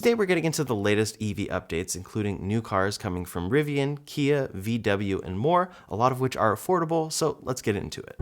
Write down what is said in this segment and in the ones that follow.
Today we're getting into the latest EV updates, including new cars coming from Rivian, Kia, VW, and more, a lot of which are affordable, so let's get into it.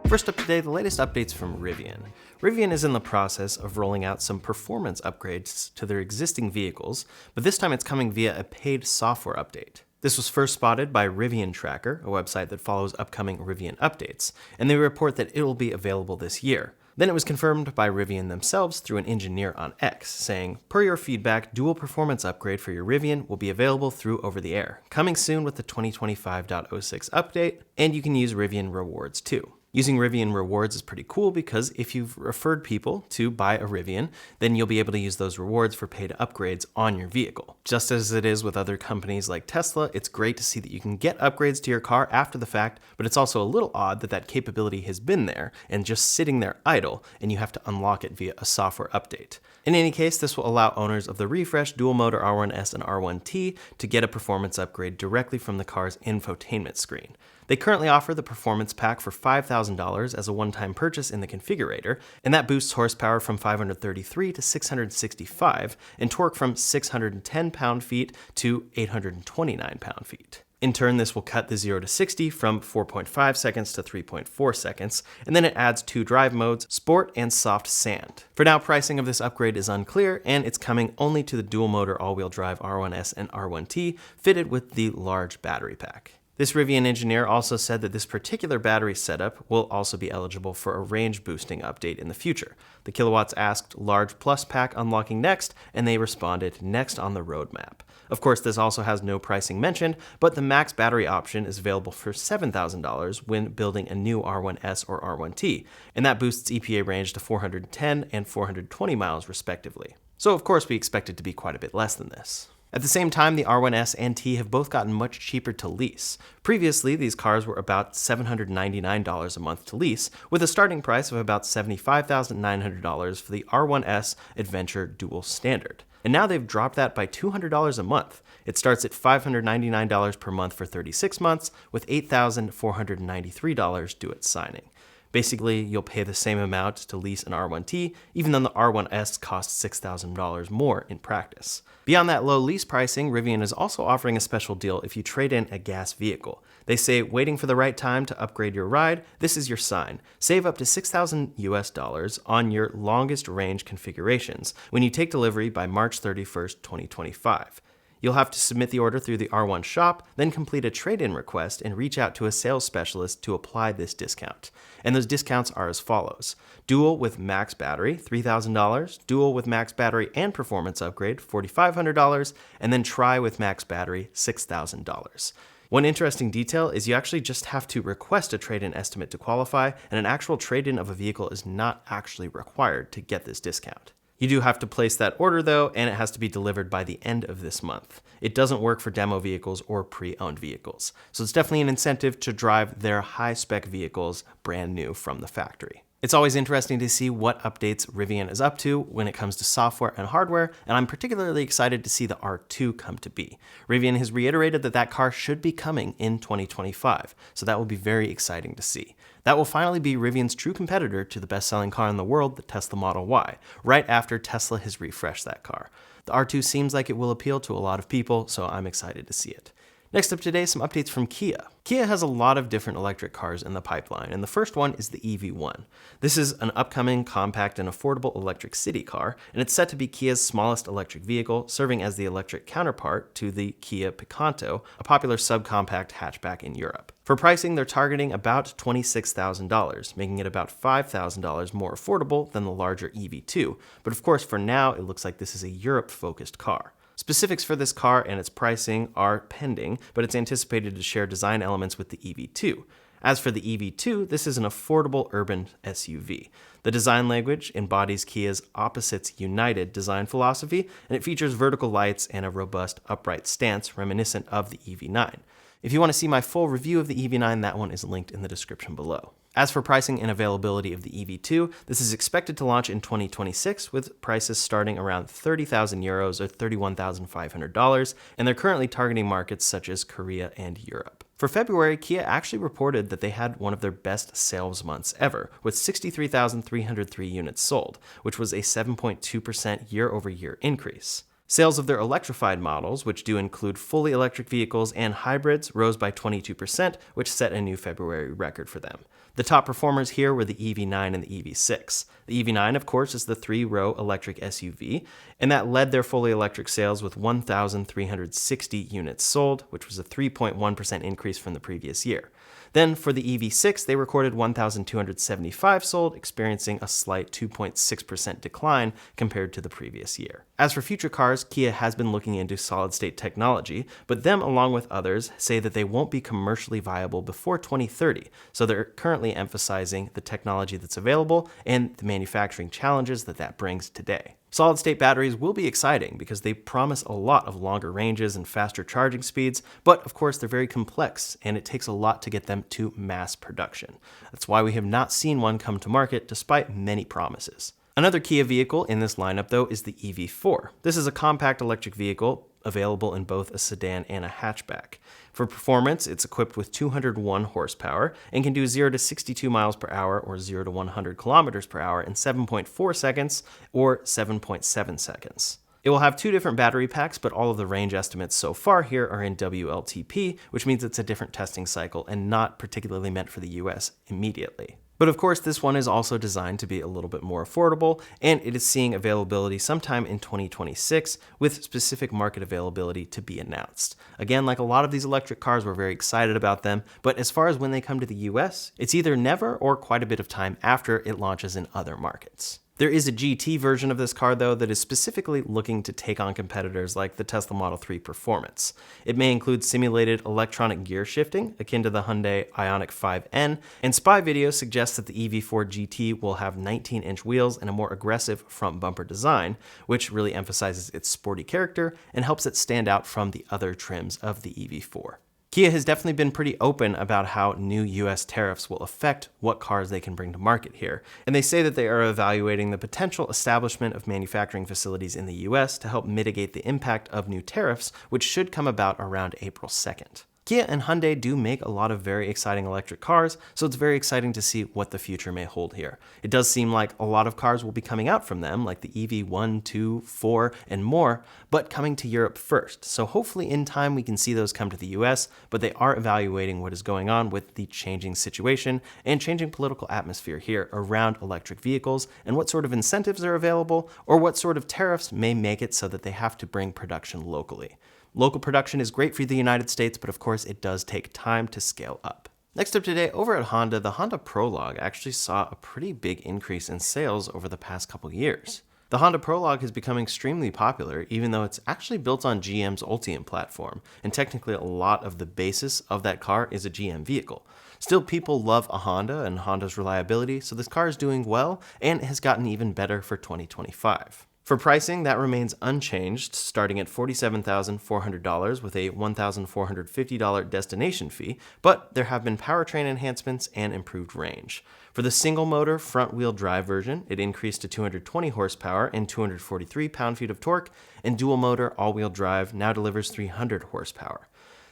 First up today, the latest updates from Rivian. Rivian is in the process of rolling out some performance upgrades to their existing vehicles, but this time it's coming via a paid software update. This was first spotted by Rivian Tracker, a website that follows upcoming Rivian updates, and they report that it will be available this year. Then it was confirmed by Rivian themselves through an engineer on X, saying, "Per your feedback, dual performance upgrade for your Rivian will be available through over-the-air, coming soon with the 2025.06 update, and you can use Rivian rewards too." Using Rivian rewards is pretty cool because if you've referred people to buy a Rivian, then you'll be able to use those rewards for paid upgrades on your vehicle. Just as it is with other companies like Tesla, it's great to see that you can get upgrades to your car after the fact, but it's also a little odd that that capability has been there and just sitting there idle, and you have to unlock it via a software update. In any case, this will allow owners of the refreshed dual-motor R1S and R1T to get a performance upgrade directly from the car's infotainment screen. They currently offer the Performance Pack for $5,000 as a one-time purchase in the configurator, and that boosts horsepower from 533 to 665 and torque from 610 pound-feet to 829 pound-feet. In turn, this will cut the 0 to 60 from 4.5 seconds to 3.4 seconds, and then it adds two drive modes, Sport and Soft Sand. For now, pricing of this upgrade is unclear, and it's coming only to the dual-motor all-wheel drive R1S and R1T, fitted with the large battery pack. This Rivian engineer also said that this particular battery setup will also be eligible for a range boosting update in the future. The kilowatts asked Large Plus Pack unlocking next, and they responded next on the roadmap. Of course, this also has no pricing mentioned, but the max battery option is available for $7,000 when building a new R1S or R1T, and that boosts EPA range to 410 and 420 miles respectively. So of course we expect it to be quite a bit less than this. At the same time, the R1S and T have both gotten much cheaper to lease. Previously, these cars were about $799 a month to lease, with a starting price of about $75,900 for the R1S Adventure Dual Standard. And now they've dropped that by $200 a month. It starts at $599 per month for 36 months, with $8,493 due at signing. Basically, you'll pay the same amount to lease an R1T, even though the R1S costs $6,000 more in practice. Beyond that low lease pricing, Rivian is also offering a special deal if you trade in a gas vehicle. They say, waiting for the right time to upgrade your ride, this is your sign. Save up to $6,000 on your longest range configurations when you take delivery by March 31st, 2025. You'll have to submit the order through the R1 shop, then complete a trade-in request and reach out to a sales specialist to apply this discount. And those discounts are as follows. Dual with max battery, $3,000. Dual with max battery and performance upgrade, $4,500. And then Tri with max battery, $6,000. One interesting detail is you actually just have to request a trade-in estimate to qualify, and an actual trade-in of a vehicle is not actually required to get this discount. You do have to place that order though, and it has to be delivered by the end of this month. It doesn't work for demo vehicles or pre-owned vehicles, so it's definitely an incentive to drive their high-spec vehicles brand new from the factory. It's always interesting to see what updates Rivian is up to when it comes to software and hardware, and I'm particularly excited to see the R2 come to be. Rivian has reiterated that that car should be coming in 2025, so that will be very exciting to see. That will finally be Rivian's true competitor to the best-selling car in the world, the Tesla Model Y, right after Tesla has refreshed that car. The R2 seems like it will appeal to a lot of people, so I'm excited to see it. Next up today, some updates from Kia. Kia has a lot of different electric cars in the pipeline, and the first one is the EV1. This is an upcoming compact and affordable electric city car, and it's set to be Kia's smallest electric vehicle, serving as the electric counterpart to the Kia Picanto, a popular subcompact hatchback in Europe. For pricing, they're targeting about $26,000, making it about $5,000 more affordable than the larger EV2, but of course for now it looks like this is a Europe-focused car. Specifics for this car and its pricing are pending, but it's anticipated to share design elements with the EV2. As for the EV2, this is an affordable urban SUV. The design language embodies Kia's Opposites United design philosophy, and it features vertical lights and a robust upright stance reminiscent of the EV9. If you want to see my full review of the EV9, that one is linked in the description below. As for pricing and availability of the EV2, this is expected to launch in 2026 with prices starting around 30,000 euros or $31,500, and they're currently targeting markets such as Korea and Europe. For February, Kia actually reported that they had one of their best sales months ever, with 63,303 units sold, which was a 7.2% year-over-year increase. Sales of their electrified models, which do include fully electric vehicles and hybrids, rose by 22%, which set a new February record for them. The top performers here were the EV9 and the EV6. The EV9, of course, is the 3-row electric SUV, and that led their fully electric sales with 1,360 units sold, which was a 3.1% increase from the previous year. Then for the EV6, they recorded 1,275 sold, experiencing a slight 2.6% decline compared to the previous year. As for future cars, Kia has been looking into solid-state technology, but them, along with others, say that they won't be commercially viable before 2030, so they're currently emphasizing the technology that's available and the manufacturing challenges that brings today. Solid-state batteries will be exciting because they promise a lot of longer ranges and faster charging speeds, but of course they're very complex and it takes a lot to get them to mass production. That's why we have not seen one come to market despite many promises. Another Kia vehicle in this lineup though is the EV4. This is a compact electric vehicle available in both a sedan and a hatchback. For performance, it's equipped with 201 horsepower and can do 0 to 62 miles per hour or 0 to 100 kilometers per hour in 7.4 seconds or 7.7 seconds. It will have two different battery packs, but all of the range estimates so far here are in WLTP, which means it's a different testing cycle and not particularly meant for the US immediately. But of course, this one is also designed to be a little bit more affordable, and it is seeing availability sometime in 2026 with specific market availability to be announced. Again, like a lot of these electric cars, we're very excited about them, but as far as when they come to the US, it's either never or quite a bit of time after it launches in other markets. There is a GT version of this car, though, that is specifically looking to take on competitors like the Tesla Model 3 Performance. It may include simulated electronic gear shifting, akin to the Hyundai Ioniq 5N, and spy video suggests that the EV4 GT will have 19-inch wheels and a more aggressive front bumper design, which really emphasizes its sporty character and helps it stand out from the other trims of the EV4. Kia has definitely been pretty open about how new US tariffs will affect what cars they can bring to market here, and they say that they are evaluating the potential establishment of manufacturing facilities in the US to help mitigate the impact of new tariffs, which should come about around April 2nd. Kia and Hyundai do make a lot of very exciting electric cars, so it's very exciting to see what the future may hold here. It does seem like a lot of cars will be coming out from them, like the EV1, 2, 4, and more, but coming to Europe first. So hopefully in time we can see those come to the US, but they are evaluating what is going on with the changing situation and changing political atmosphere here around electric vehicles and what sort of incentives are available or what sort of tariffs may make it so that they have to bring production locally. Local production is great for the United States, but of course it does take time to scale up. Next up today, over at Honda, the Honda Prologue actually saw a pretty big increase in sales over the past couple years. The Honda Prologue has become extremely popular, even though it's actually built on GM's Ultium platform, and technically a lot of the basis of that car is a GM vehicle. Still, people love a Honda and Honda's reliability, so this car is doing well and has gotten even better for 2025. For pricing, that remains unchanged, starting at $47,400 with a $1,450 destination fee, but there have been powertrain enhancements and improved range. For the single-motor front-wheel drive version, it increased to 220 horsepower and 243 pound-feet of torque, and dual-motor all-wheel drive now delivers 300 horsepower.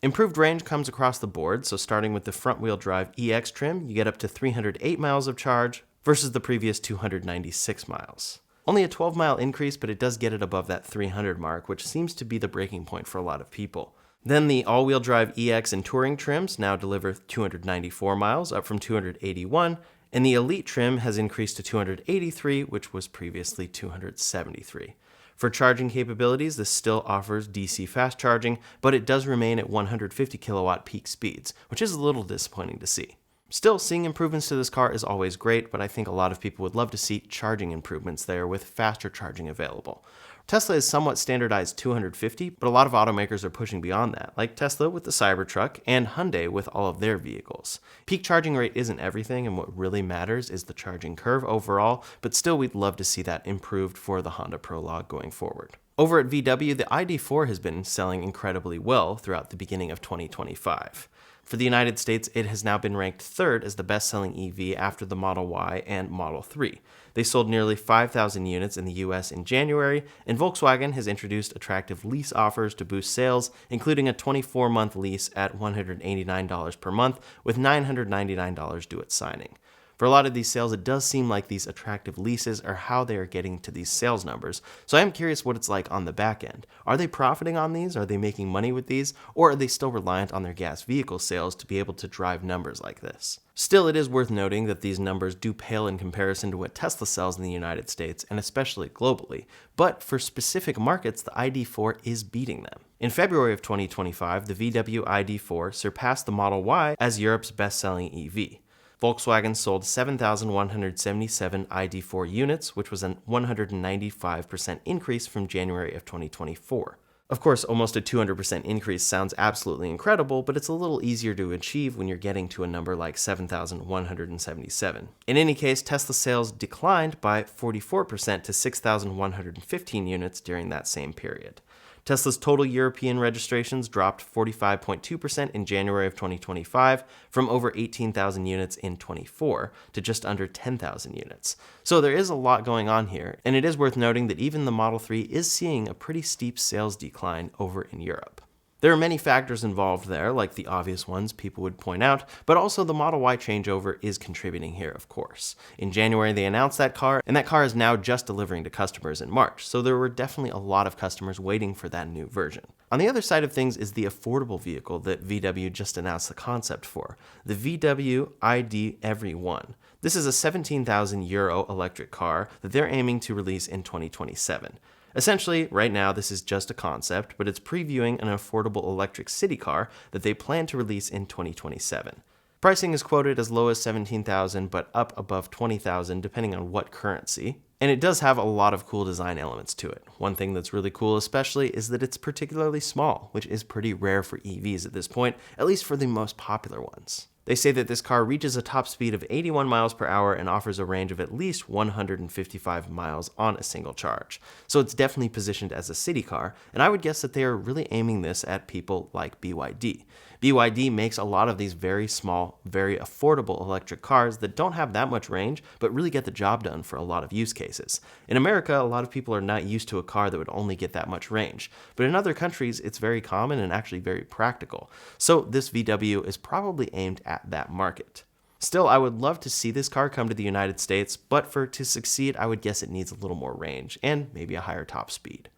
Improved range comes across the board, so starting with the front-wheel drive EX trim, you get up to 308 miles of charge versus the previous 296 miles. Only a 12-mile increase, but it does get it above that 300 mark, which seems to be the breaking point for a lot of people. Then the all-wheel drive EX and Touring trims now deliver 294 miles, up from 281, and the Elite trim has increased to 283, which was previously 273. For charging capabilities, this still offers DC fast charging, but it does remain at 150 kilowatt peak speeds, which is a little disappointing to see. Still, seeing improvements to this car is always great, but I think a lot of people would love to see charging improvements there with faster charging available. Tesla is somewhat standardized 250, but a lot of automakers are pushing beyond that, like Tesla with the Cybertruck and Hyundai with all of their vehicles. Peak charging rate isn't everything, and what really matters is the charging curve overall, but still we'd love to see that improved for the Honda Prologue going forward. Over at VW, the ID.4 has been selling incredibly well throughout the beginning of 2025. For the United States, it has now been ranked third as the best-selling EV after the Model Y and Model 3. They sold nearly 5,000 units in the US in January, and Volkswagen has introduced attractive lease offers to boost sales, including a 24-month lease at $189 per month with $999 due at signing. For a lot of these sales, it does seem like these attractive leases are how they are getting to these sales numbers, so I am curious what it's like on the back end. Are they profiting on these? Are they making money with these? Or are they still reliant on their gas vehicle sales to be able to drive numbers like this? Still, it is worth noting that these numbers do pale in comparison to what Tesla sells in the United States, and especially globally, but for specific markets, the ID4 is beating them. In February of 2025, the VW ID4 surpassed the Model Y as Europe's best-selling EV. Volkswagen sold 7,177 ID4 units, which was a 195% increase from January of 2024. Of course, almost a 200% increase sounds absolutely incredible, but it's a little easier to achieve when you're getting to a number like 7,177. In any case, Tesla sales declined by 44% to 6,115 units during that same period. Tesla's total European registrations dropped 45.2% in January of 2025 from over 18,000 units in 24 to just under 10,000 units. So there is a lot going on here, and it is worth noting that even the Model 3 is seeing a pretty steep sales decline over in Europe. There are many factors involved there, like the obvious ones people would point out, but also the Model Y changeover is contributing here, of course. In January, they announced that car, and that car is now just delivering to customers in March, so there were definitely a lot of customers waiting for that new version. On the other side of things is the affordable vehicle that VW just announced the concept for, the VW ID Every1. This is a €17,000 electric car that they're aiming to release in 2027. Essentially, right now this is just a concept, but it's previewing an affordable electric city car that they plan to release in 2027. Pricing is quoted as low as $17,000 but up above $20,000 depending on what currency. And it does have a lot of cool design elements to it. One thing that's really cool especially is that it's particularly small, which is pretty rare for EVs at this point, at least for the most popular ones. They say that this car reaches a top speed of 81 miles per hour and offers a range of at least 155 miles on a single charge. So it's definitely positioned as a city car, and I would guess that they are really aiming this at people like BYD. BYD makes a lot of these very small, very affordable electric cars that don't have that much range, but really get the job done for a lot of use cases. In America, a lot of people are not used to a car that would only get that much range, but in other countries, it's very common and actually very practical. So this VW is probably aimed at that market. Still, I would love to see this car come to the United States, but for it to succeed, I would guess it needs a little more range and maybe a higher top speed.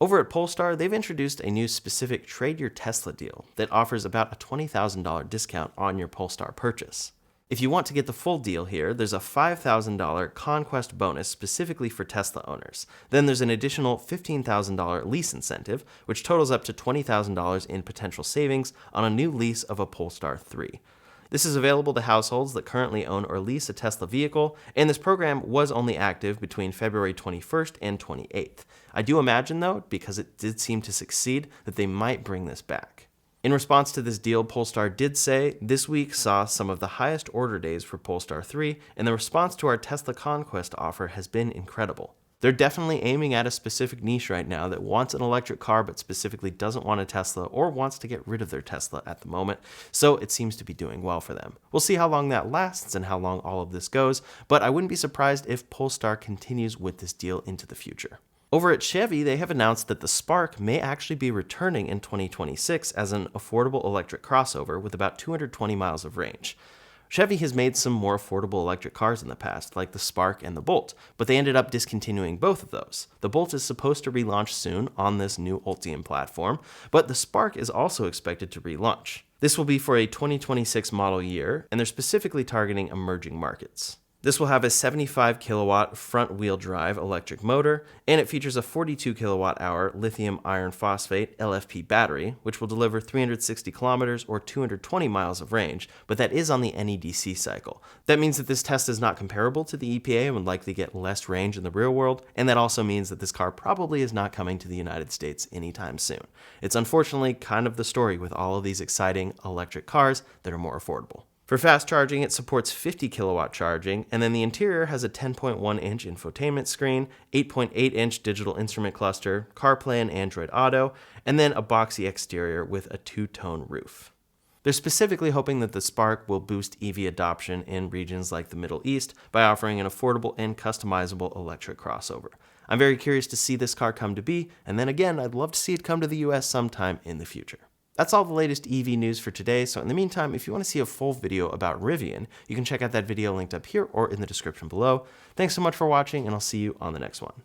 Over at Polestar, they've introduced a new specific Trade Your Tesla deal that offers about a $20,000 discount on your Polestar purchase. If you want to get the full deal here, there's a $5,000 conquest bonus specifically for Tesla owners. Then there's an additional $15,000 lease incentive, which totals up to $20,000 in potential savings on a new lease of a Polestar 3. This is available to households that currently own or lease a Tesla vehicle, and this program was only active between February 21st and 28th. I do imagine, though, because it did seem to succeed, that they might bring this back. In response to this deal, Polestar did say, "This week saw some of the highest order days for Polestar 3, and the response to our Tesla Conquest offer has been incredible." They're definitely aiming at a specific niche right now that wants an electric car but specifically doesn't want a Tesla or wants to get rid of their Tesla at the moment, so it seems to be doing well for them. We'll see how long that lasts and how long all of this goes, but I wouldn't be surprised if Polestar continues with this deal into the future. Over at Chevy, they have announced that the Spark may actually be returning in 2026 as an affordable electric crossover with about 220 miles of range. Chevy has made some more affordable electric cars in the past, like the Spark and the Bolt, but they ended up discontinuing both of those. The Bolt is supposed to relaunch soon on this new Ultium platform, but the Spark is also expected to relaunch. This will be for a 2026 model year, and they're specifically targeting emerging markets. This will have a 75 kilowatt front-wheel drive electric motor, and it features a 42 kilowatt hour lithium iron phosphate LFP battery, which will deliver 360 kilometers or 220 miles of range, but that is on the NEDC cycle. That means that this test is not comparable to the EPA and would likely get less range in the real world, and that also means that this car probably is not coming to the United States anytime soon. It's unfortunately kind of the story with all of these exciting electric cars that are more affordable. For fast charging, it supports 50 kilowatt charging, and then the interior has a 10.1 inch infotainment screen, 8.8 inch digital instrument cluster, CarPlay and Android Auto, and then a boxy exterior with a two-tone roof. They're specifically hoping that the Spark will boost EV adoption in regions like the Middle East by offering an affordable and customizable electric crossover. I'm very curious to see this car come to be, and then again, I'd love to see it come to the US sometime in the future. That's all the latest EV news for today, so in the meantime, if you want to see a full video about Rivian, you can check out that video linked up here or in the description below. Thanks so much for watching, and I'll see you on the next one.